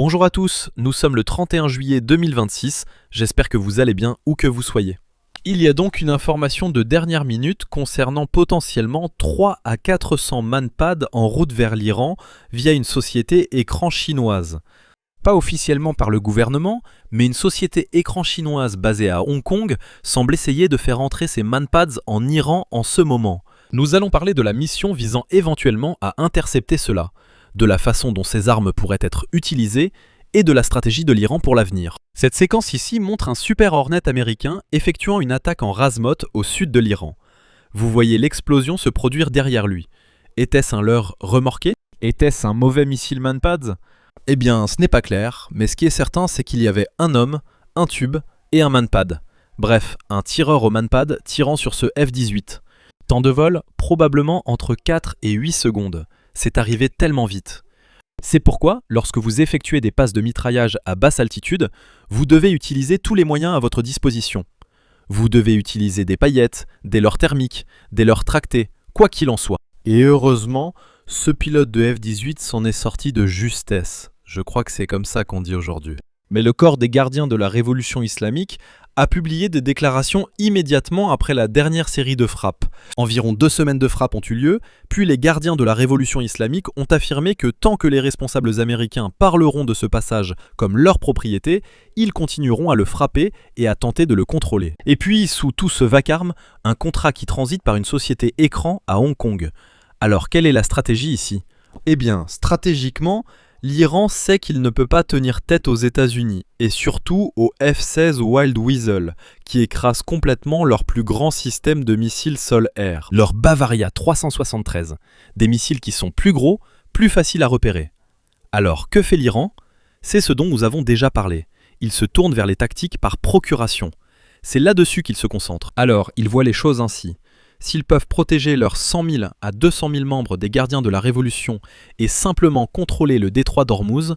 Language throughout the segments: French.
Bonjour à tous, nous sommes le 31 juillet 2026, j'espère que vous allez bien où que vous soyez. Il y a donc une information de dernière minute concernant potentiellement 3 à 400 manpads en route vers l'Iran via une société écran chinoise. Pas officiellement par le gouvernement, mais une société écran chinoise basée à Hong Kong semble essayer de faire entrer ces manpads en Iran en ce moment. Nous allons parler de la mission visant éventuellement à intercepter cela, de la façon dont ces armes pourraient être utilisées et de la stratégie de l'Iran pour l'avenir. Cette séquence ici montre un Super Hornet américain effectuant une attaque en Razmot au sud de l'Iran. Vous voyez l'explosion se produire derrière lui. Était-ce un leurre remorqué? Était-ce un mauvais missile manpad? Eh bien, ce n'est pas clair, mais ce qui est certain, c'est qu'il y avait un homme, un tube et un manpad. Bref, un tireur au manpad tirant sur ce F-18. Temps de vol, probablement entre 4 et 8 secondes. C'est arrivé tellement vite. C'est pourquoi, lorsque vous effectuez des passes de mitraillage à basse altitude, vous devez utiliser tous les moyens à votre disposition. Vous devez utiliser des paillettes, des leurres thermiques, des leurres tractées, quoi qu'il en soit. Et heureusement, ce pilote de F-18 s'en est sorti de justesse. Je crois que c'est comme ça qu'on dit aujourd'hui. Mais le corps des gardiens de la révolution islamique a publié des déclarations immédiatement après la dernière série de frappes. Environ 2 semaines de frappes ont eu lieu, puis les gardiens de la révolution islamique ont affirmé que tant que les responsables américains parleront de ce passage comme leur propriété, ils continueront à le frapper et à tenter de le contrôler. Et puis, sous tout ce vacarme, un contrat qui transite par une société écran à Hong Kong. Alors, quelle est la stratégie ici? Eh bien, stratégiquement, l'Iran sait qu'il ne peut pas tenir tête aux États-Unis, et surtout au F-16 Wild Weasel, qui écrase complètement leur plus grand système de missiles sol-air, leur Bavaria 373, des missiles qui sont plus gros, plus faciles à repérer. Alors, que fait l'Iran? C'est ce dont nous avons déjà parlé. Il se tourne vers les tactiques par procuration. C'est là-dessus qu'il se concentre. Alors, il voit les choses ainsi. S'ils peuvent protéger leurs 100 000 à 200 000 membres des gardiens de la Révolution et simplement contrôler le détroit d'Ormuz,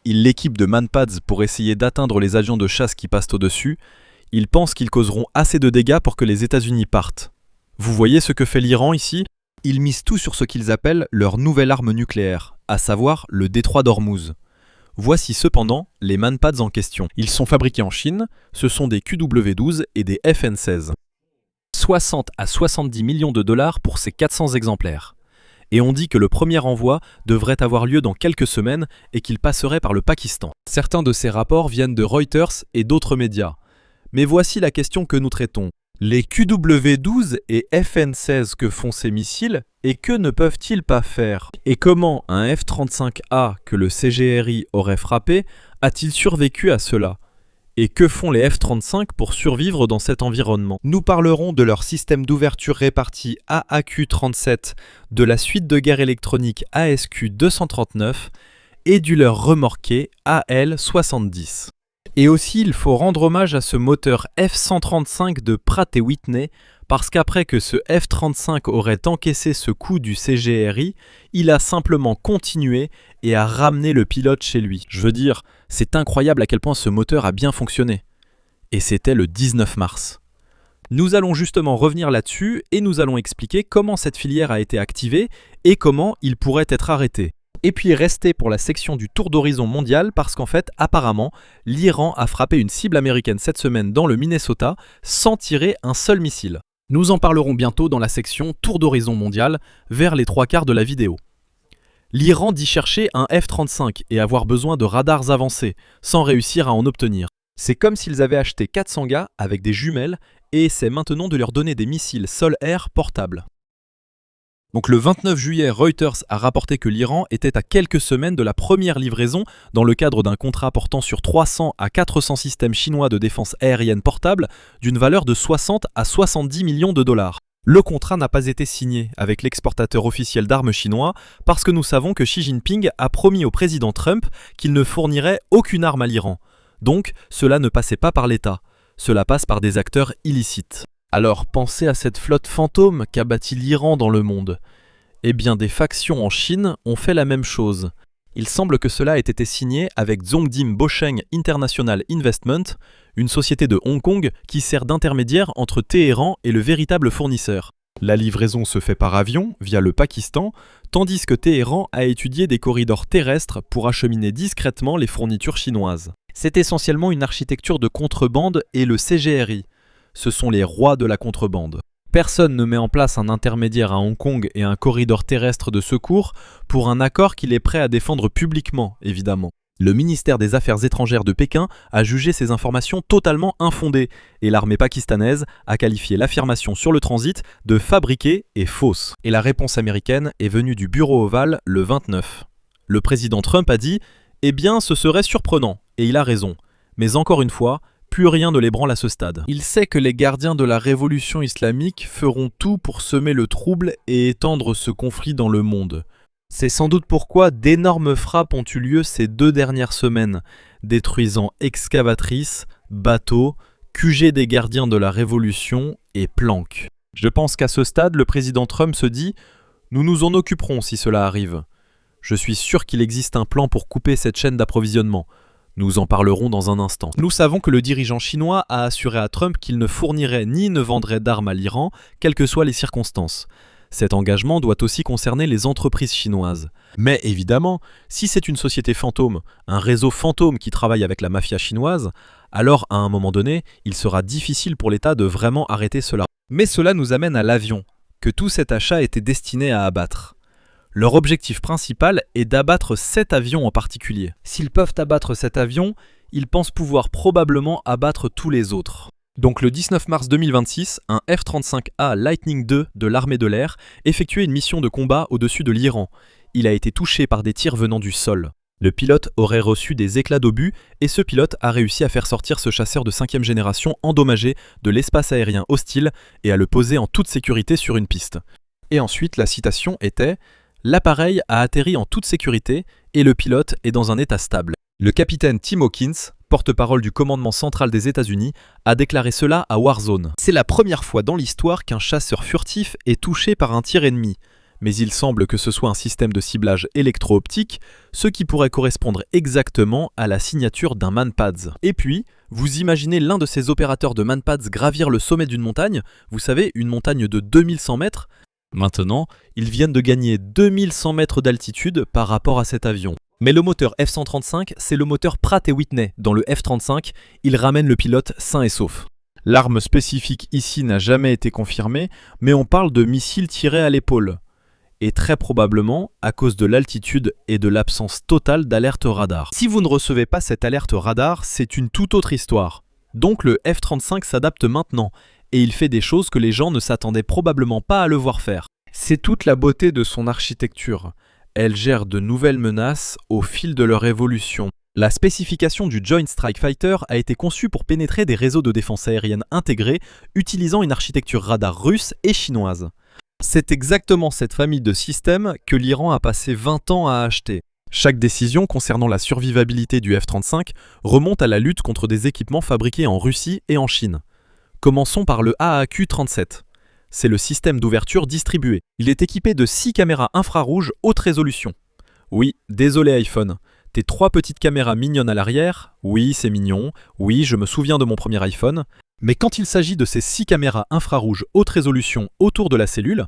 ils l'équipent de manpads pour essayer d'atteindre les avions de chasse qui passent au-dessus, ils pensent qu'ils causeront assez de dégâts pour que les États-Unis partent. Vous voyez ce que fait l'Iran ici? Ils misent tout sur ce qu'ils appellent leur nouvelle arme nucléaire, à savoir le détroit d'Ormuz. Voici cependant les manpads en question. Ils sont fabriqués en Chine, ce sont des QW-12 et des FN-16. 60 à 70 millions de dollars pour ces 400 exemplaires. Et on dit que le premier envoi devrait avoir lieu dans quelques semaines et qu'il passerait par le Pakistan. Certains de ces rapports viennent de Reuters et d'autres médias. Mais voici la question que nous traitons. Les QW-12 et FN-16 que font ces missiles et que ne peuvent-ils pas faire? Et comment un F-35A que le CGRI aurait frappé a-t-il survécu à cela? Et que font les F-35 pour survivre dans cet environnement? Nous parlerons de leur système d'ouverture répartie AAQ-37, de la suite de guerre électronique ASQ-239 et du leur remorqué AL-70. Et aussi, il faut rendre hommage à ce moteur F-135 de Pratt & Whitney, parce qu'après que ce F-35 aurait encaissé ce coup du CGRI, il a simplement continué et a ramené le pilote chez lui. Je veux dire, c'est incroyable à quel point ce moteur a bien fonctionné. Et c'était le 19 mars. Nous allons justement revenir là-dessus et nous allons expliquer comment cette filière a été activée et comment il pourrait être arrêté. Et puis restez pour la section du tour d'horizon mondial parce qu'en fait, apparemment, l'Iran a frappé une cible américaine cette semaine dans le Minnesota sans tirer un seul missile. Nous en parlerons bientôt dans la section tour d'horizon mondial vers les 3/4 de la vidéo. L'Iran dit chercher un F-35 et avoir besoin de radars avancés, sans réussir à en obtenir. C'est comme s'ils avaient acheté 400 gars avec des jumelles et essaient maintenant de leur donner des missiles sol-air portables. Donc le 29 juillet, Reuters a rapporté que l'Iran était à quelques semaines de la première livraison dans le cadre d'un contrat portant sur 300 à 400 systèmes chinois de défense aérienne portables d'une valeur de 60 à 70 millions de dollars. Le contrat n'a pas été signé avec l'exportateur officiel d'armes chinois parce que nous savons que Xi Jinping a promis au président Trump qu'il ne fournirait aucune arme à l'Iran. Donc cela ne passait pas par l'État, cela passe par des acteurs illicites. Alors pensez à cette flotte fantôme qu'a bâti l'Iran dans le monde. Eh bien des factions en Chine ont fait la même chose. Il semble que cela ait été signé avec Zhongdim Bosheng International Investment, une société de Hong Kong qui sert d'intermédiaire entre Téhéran et le véritable fournisseur. La livraison se fait par avion, via le Pakistan, tandis que Téhéran a étudié des corridors terrestres pour acheminer discrètement les fournitures chinoises. C'est essentiellement une architecture de contrebande et le CGRI. Ce sont les rois de la contrebande. Personne ne met en place un intermédiaire à Hong Kong et un corridor terrestre de secours pour un accord qu'il est prêt à défendre publiquement, évidemment. Le ministère des Affaires étrangères de Pékin a jugé ces informations totalement infondées et l'armée pakistanaise a qualifié l'affirmation sur le transit de fabriquée et fausse. Et la réponse américaine est venue du bureau ovale le 29. Le président Trump a dit « Eh bien, ce serait surprenant », et il a raison. Mais encore une fois, plus rien ne l'ébranle à ce stade. Il sait que les gardiens de la révolution islamique feront tout pour semer le trouble et étendre ce conflit dans le monde. C'est sans doute pourquoi d'énormes frappes ont eu lieu ces 2 dernières semaines, détruisant excavatrices, bateaux, QG des gardiens de la révolution et planques. Je pense qu'à ce stade, le président Trump se dit « Nous nous en occuperons si cela arrive ». Je suis sûr qu'il existe un plan pour couper cette chaîne d'approvisionnement. Nous en parlerons dans un instant. Nous savons que le dirigeant chinois a assuré à Trump qu'il ne fournirait ni ne vendrait d'armes à l'Iran, quelles que soient les circonstances. Cet engagement doit aussi concerner les entreprises chinoises. Mais évidemment, si c'est une société fantôme, un réseau fantôme qui travaille avec la mafia chinoise, alors à un moment donné, il sera difficile pour l'État de vraiment arrêter cela. Mais cela nous amène à l'avion, que tout cet achat était destiné à abattre. Leur objectif principal est d'abattre 7 avions en particulier. S'ils peuvent abattre cet avion, ils pensent pouvoir probablement abattre tous les autres. Donc le 19 mars 2026, un F-35A Lightning II de l'armée de l'air effectuait une mission de combat au-dessus de l'Iran. Il a été touché par des tirs venant du sol. Le pilote aurait reçu des éclats d'obus et ce pilote a réussi à faire sortir ce chasseur de 5e génération endommagé de l'espace aérien hostile et à le poser en toute sécurité sur une piste. Et ensuite, la citation était « L'appareil a atterri en toute sécurité et le pilote est dans un état stable ». Le capitaine Tim Hawkins, porte-parole du commandement central des États-Unis, a déclaré cela à Warzone. C'est la première fois dans l'histoire qu'un chasseur furtif est touché par un tir ennemi. Mais il semble que ce soit un système de ciblage électro-optique, ce qui pourrait correspondre exactement à la signature d'un manpads. Et puis, vous imaginez l'un de ces opérateurs de manpads gravir le sommet d'une montagne, vous savez, une montagne de 2100 mètres. Maintenant, ils viennent de gagner 2100 mètres d'altitude par rapport à cet avion. Mais le moteur F-135, c'est le moteur Pratt & Whitney. Dans le F-35, il ramène le pilote sain et sauf. L'arme spécifique ici n'a jamais été confirmée, mais on parle de missiles tirés à l'épaule. Et très probablement à cause de l'altitude et de l'absence totale d'alerte radar. Si vous ne recevez pas cette alerte radar, c'est une toute autre histoire. Donc le F-35 s'adapte maintenant, et il fait des choses que les gens ne s'attendaient probablement pas à le voir faire. C'est toute la beauté de son architecture. Elle gère de nouvelles menaces au fil de leur évolution. La spécification du Joint Strike Fighter a été conçue pour pénétrer des réseaux de défense aérienne intégrés utilisant une architecture radar russe et chinoise. C'est exactement cette famille de systèmes que l'Iran a passé 20 ans à acheter. Chaque décision concernant la survivabilité du F-35 remonte à la lutte contre des équipements fabriqués en Russie et en Chine. Commençons par le AAQ-37. C'est le système d'ouverture distribué. Il est équipé de 6 caméras infrarouges haute résolution. Oui, désolé iPhone. Tes 3 petites caméras mignonnes à l'arrière, oui c'est mignon, oui je me souviens de mon premier iPhone, mais quand il s'agit de ces 6 caméras infrarouges haute résolution autour de la cellule,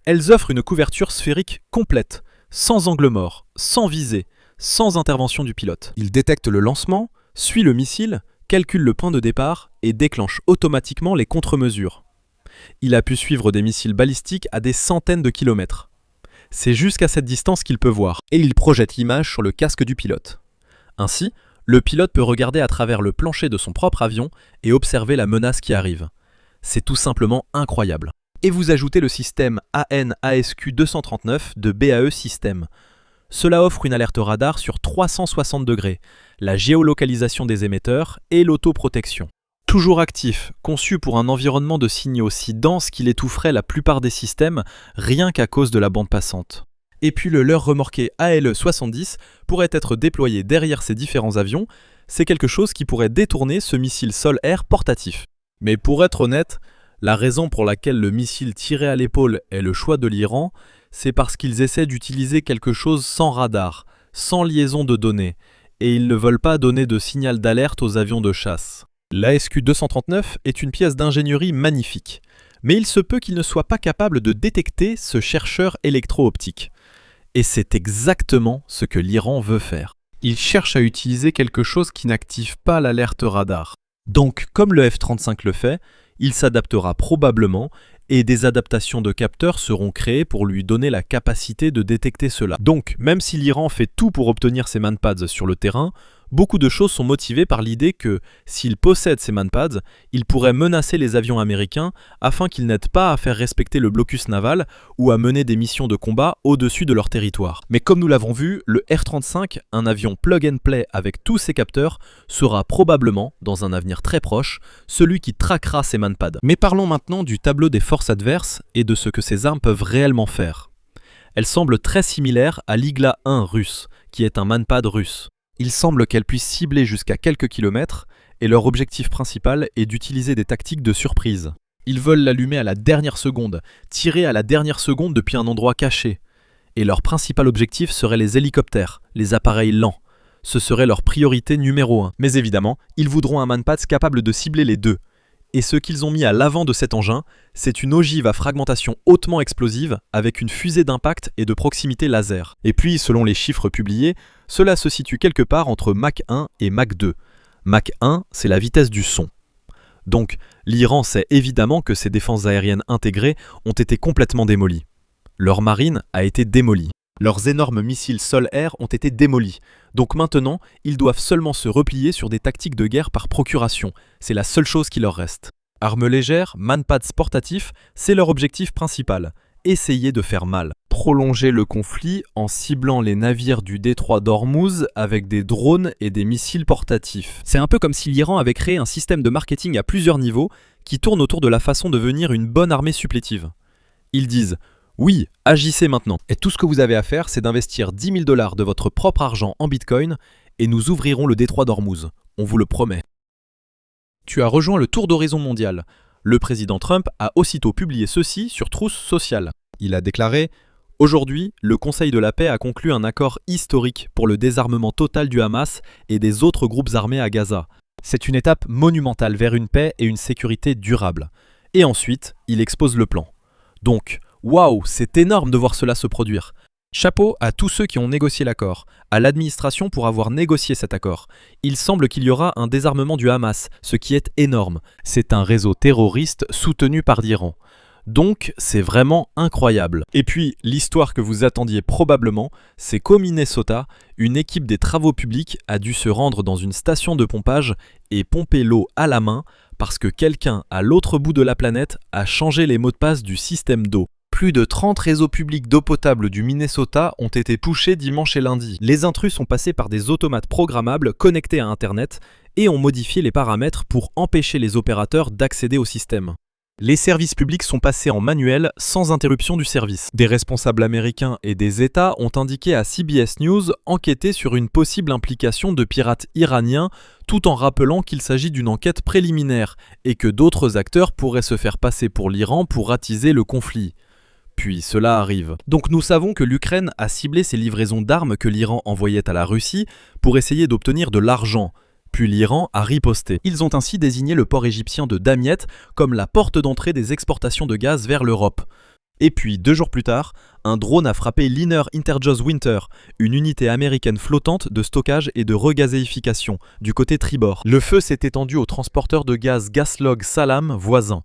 elles offrent une couverture sphérique complète, sans angle mort, sans visée, sans intervention du pilote. Il détecte le lancement, suit le missile, calcule le point de départ et déclenche automatiquement les contre-mesures. Il a pu suivre des missiles balistiques à des centaines de kilomètres. C'est jusqu'à cette distance qu'il peut voir, et il projette l'image sur le casque du pilote. Ainsi, le pilote peut regarder à travers le plancher de son propre avion et observer la menace qui arrive. C'est tout simplement incroyable. Et vous ajoutez le système AN/ASQ-239 de BAE Systems. Cela offre une alerte radar sur 360 degrés, la géolocalisation des émetteurs et l'autoprotection. Toujours actif, conçu pour un environnement de signaux si dense qu'il étoufferait la plupart des systèmes, rien qu'à cause de la bande passante. Et puis le leurre remorqué ALE-70 pourrait être déployé derrière ces différents avions, c'est quelque chose qui pourrait détourner ce missile sol-air portatif. Mais pour être honnête, la raison pour laquelle le missile tiré à l'épaule est le choix de l'Iran, c'est parce qu'ils essaient d'utiliser quelque chose sans radar, sans liaison de données, et ils ne veulent pas donner de signal d'alerte aux avions de chasse. L'ASQ-239 est une pièce d'ingénierie magnifique, Mais il se peut qu'il ne soit pas capable de détecter ce chercheur électro-optique. Et c'est exactement ce que l'Iran veut faire. Il cherche à utiliser quelque chose qui n'active pas l'alerte radar. Donc, comme le F-35 le fait, il s'adaptera probablement et des adaptations de capteurs seront créées pour lui donner la capacité de détecter cela. Donc, même si l'Iran fait tout pour obtenir ces manpads sur le terrain, beaucoup de choses sont motivées par l'idée que, s'il possède ces manpads, il pourrait menacer les avions américains afin qu'ils n'aident pas à faire respecter le blocus naval ou à mener des missions de combat au-dessus de leur territoire. Mais comme nous l'avons vu, le F-35, un avion plug-and-play avec tous ses capteurs, sera probablement, dans un avenir très proche, celui qui traquera ces manpads. Mais parlons maintenant du tableau des forces adverses et de ce que ces armes peuvent réellement faire. Elles semblent très similaires à l'Igla-1 russe, qui est un manpad russe. Il semble qu'elles puissent cibler jusqu'à quelques kilomètres et leur objectif principal est d'utiliser des tactiques de surprise. Ils veulent l'allumer à la dernière seconde, tirer à la dernière seconde depuis un endroit caché. Et leur principal objectif serait les hélicoptères, les appareils lents. Ce serait leur priorité numéro 1. Mais évidemment, ils voudront un manpad capable de cibler les deux. Et ce qu'ils ont mis à l'avant de cet engin, c'est une ogive à fragmentation hautement explosive avec une fusée d'impact et de proximité laser. Et puis, selon les chiffres publiés, cela se situe quelque part entre Mach 1 et Mach 2. Mach 1, c'est la vitesse du son. Donc, l'Iran sait évidemment que ses défenses aériennes intégrées ont été complètement démolies. Leur marine a été démolie. Leurs énormes missiles sol-air ont été démolis. Donc maintenant, ils doivent seulement se replier sur des tactiques de guerre par procuration. C'est la seule chose qui leur reste. Armes légères, manpads portatifs, c'est leur objectif principal. Essayer de faire mal. Prolonger le conflit en ciblant les navires du détroit d'Ormuz avec des drones et des missiles portatifs. C'est un peu comme si l'Iran avait créé un système de marketing à plusieurs niveaux qui tourne autour de la façon de devenir une bonne armée supplétive. Ils disent « Oui, agissez maintenant. Et tout ce que vous avez à faire, c'est d'investir 10 000 $ de votre propre argent en Bitcoin et nous ouvrirons le détroit d'Ormuz. On vous le promet. » Tu as rejoint le tour d'horizon mondial. Le président Trump a aussitôt publié ceci sur Truth Social. Il a déclaré « Aujourd'hui, le Conseil de la paix a conclu un accord historique pour le désarmement total du Hamas et des autres groupes armés à Gaza. C'est une étape monumentale vers une paix et une sécurité durable. » Et ensuite, il expose le plan. Donc, waouh, c'est énorme de voir cela se produire. Chapeau à tous ceux qui ont négocié l'accord, à l'administration pour avoir négocié cet accord. Il semble qu'il y aura un désarmement du Hamas, ce qui est énorme. C'est un réseau terroriste soutenu par l'Iran. Donc, c'est vraiment incroyable. Et puis, l'histoire que vous attendiez probablement, c'est qu'au Minnesota, une équipe des travaux publics a dû se rendre dans une station de pompage et pomper l'eau à la main parce que quelqu'un à l'autre bout de la planète a changé les mots de passe du système d'eau. Plus de 30 réseaux publics d'eau potable du Minnesota ont été touchés dimanche et lundi. Les intrus sont passés par des automates programmables connectés à Internet et ont modifié les paramètres pour empêcher les opérateurs d'accéder au système. Les services publics sont passés en manuel sans interruption du service. Des responsables américains et des États ont indiqué à CBS News enquêter sur une possible implication de pirates iraniens tout en rappelant qu'il s'agit d'une enquête préliminaire et que d'autres acteurs pourraient se faire passer pour l'Iran pour attiser le conflit. Puis cela arrive. Donc nous savons que l'Ukraine a ciblé ces livraisons d'armes que l'Iran envoyait à la Russie pour essayer d'obtenir de l'argent. Puis l'Iran a riposté. Ils ont ainsi désigné le port égyptien de Damiet comme la porte d'entrée des exportations de gaz vers l'Europe. Et puis, 2 jours plus tard, un drone a frappé l'Inner Interjaws Winter, une unité américaine flottante de stockage et de regazéification, du côté tribord. Le feu s'est étendu au transporteur de gaz Gaslog Salam voisin.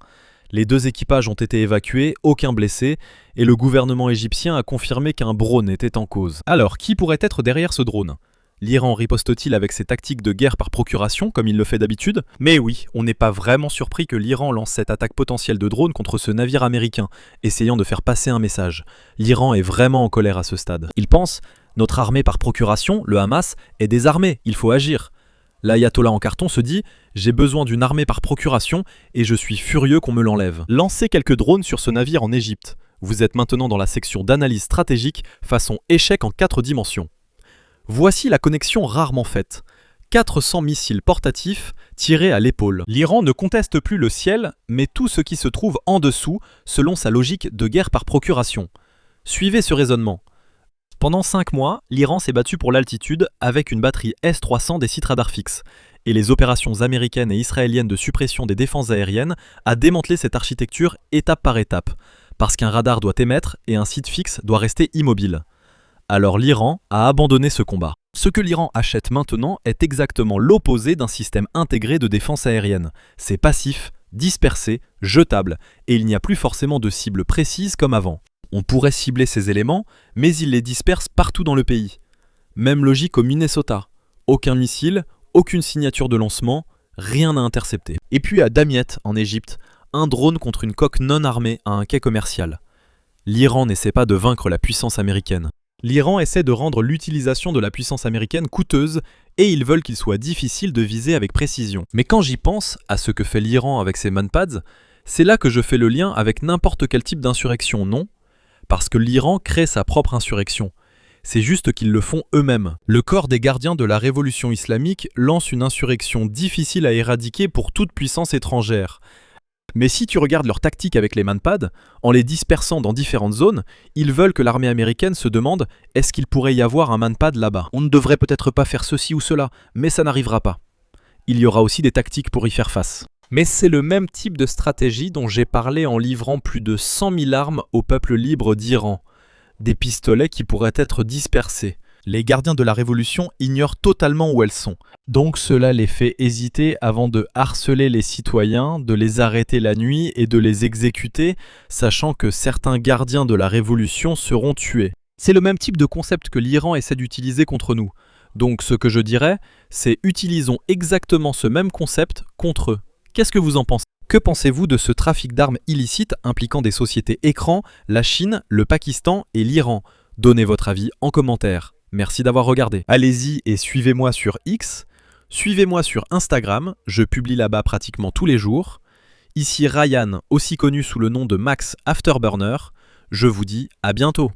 Les 2 équipages ont été évacués, aucun blessé, et le gouvernement égyptien a confirmé qu'un drone était en cause. Alors, qui pourrait être derrière ce drone ? L'Iran riposte-t-il avec ses tactiques de guerre par procuration, comme il le fait d'habitude ? Mais oui, on n'est pas vraiment surpris que l'Iran lance cette attaque potentielle de drone contre ce navire américain, essayant de faire passer un message. L'Iran est vraiment en colère à ce stade. Il pense « Notre armée par procuration, le Hamas, est désarmée, il faut agir ». L'ayatollah en carton se dit « J'ai besoin d'une armée par procuration et je suis furieux qu'on me l'enlève ». Lancez quelques drones sur ce navire en Égypte. Vous êtes maintenant dans la section d'analyse stratégique façon échec en 4 dimensions. Voici la connexion rarement faite. 400 missiles portatifs tirés à l'épaule. L'Iran ne conteste plus le ciel, mais tout ce qui se trouve en dessous, selon sa logique de guerre par procuration. Suivez ce raisonnement. Pendant 5 mois, l'Iran s'est battu pour l'altitude avec une batterie S-300 des sites radars fixes. Et les opérations américaines et israéliennes de suppression des défenses aériennes a démantelé cette architecture étape par étape, parce qu'un radar doit émettre et un site fixe doit rester immobile. Alors l'Iran a abandonné ce combat. Ce que l'Iran achète maintenant est exactement l'opposé d'un système intégré de défense aérienne. C'est passif, dispersé, jetable, et il n'y a plus forcément de cibles précises comme avant. On pourrait cibler ces éléments, mais ils les dispersent partout dans le pays. Même logique au Minnesota. Aucun missile, aucune signature de lancement, rien à intercepter. Et puis à Damiette, en Égypte, un drone contre une coque non armée à un quai commercial. L'Iran n'essaie pas de vaincre la puissance américaine. L'Iran essaie de rendre l'utilisation de la puissance américaine coûteuse et ils veulent qu'il soit difficile de viser avec précision. Mais quand j'y pense, à ce que fait l'Iran avec ses manpads, c'est là que je fais le lien avec n'importe quel type d'insurrection, non ? Parce que l'Iran crée sa propre insurrection. C'est juste qu'ils le font eux-mêmes. Le corps des gardiens de la révolution islamique lance une insurrection difficile à éradiquer pour toute puissance étrangère. Mais si tu regardes leur tactique avec les manpads, en les dispersant dans différentes zones, ils veulent que l'armée américaine se demande « est-ce qu'il pourrait y avoir un manpad là-bas ?» On ne devrait peut-être pas faire ceci ou cela, mais ça n'arrivera pas. Il y aura aussi des tactiques pour y faire face. Mais c'est le même type de stratégie dont j'ai parlé en livrant plus de 100 000 armes au peuple libre d'Iran. Des pistolets qui pourraient être dispersés. Les gardiens de la révolution ignorent totalement où elles sont. Donc cela les fait hésiter avant de harceler les citoyens, de les arrêter la nuit et de les exécuter, sachant que certains gardiens de la révolution seront tués. C'est le même type de concept que l'Iran essaie d'utiliser contre nous. Donc ce que je dirais, c'est utilisons exactement ce même concept contre eux. Qu'est-ce que vous en pensez ? Que pensez-vous de ce trafic d'armes illicite impliquant des sociétés écrans, la Chine, le Pakistan et l'Iran ? Donnez votre avis en commentaire. Merci d'avoir regardé. Allez-y et suivez-moi sur X. Suivez-moi sur Instagram, je publie là-bas pratiquement tous les jours. Ici Ryan, aussi connu sous le nom de Max Afterburner. Je vous dis à bientôt.